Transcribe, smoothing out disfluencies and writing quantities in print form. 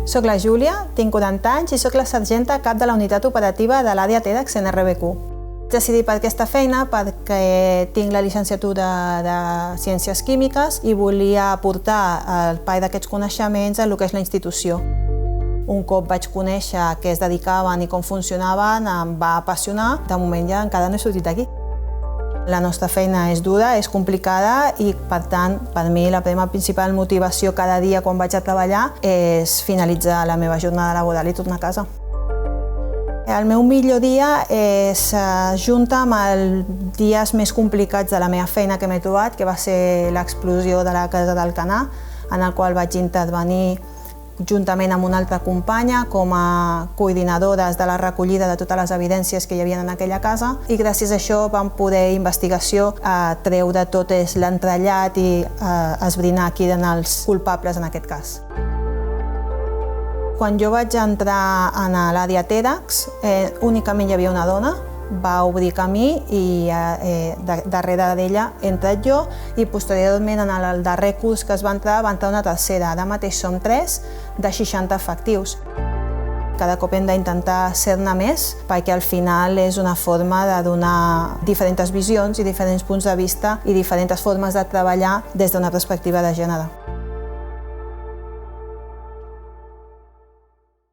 Soc la Júlia, tinc 40 anys i soc la sergenta cap de la unitat operativa de l'àrea TEDx en RBQ. Vaig decidir per aquesta feina perquè tinc la llicenciatura de Ciències Químiques i volia aportar el pa d'aquests coneixements a el que és la institució. Un cop vaig conèixer a què es dedicaven i com funcionaven, em va apassionar. De moment ja encara no he sortit d'aquí. La nostra feina és dura, és complicada i, per tant, per mi la meva principal motivació cada dia quan vaig a treballar és finalitzar la meva jornada laboral i tornar a casa. El meu millor dia es junta amb els dies més complicats de la meva feina que m'he trobat, que va ser l'explosió de la Casa d'Alcanar, en el qual vaig intervenir juntament amb una altra companya com a coordinadores de la recollida de totes les evidències que hi havia en aquella casa, i gràcies a això vam poder investigació treure tot l'entrellat i esbrinar qui eren els culpables en aquest cas. Quan jo vaig entrar a l'àrea TEDx, únicament hi havia una dona, va obrir camí i darrere d'ella he entrat jo i posteriorment en el darrer curs que es va entrar una tercera. Ara mateix som 3 de 60 efectius. Cada cop hem d'intentar ser-ne més perquè al final és una forma de donar diferents visions i diferents punts de vista i diferents formes de treballar des d'una perspectiva de gènere.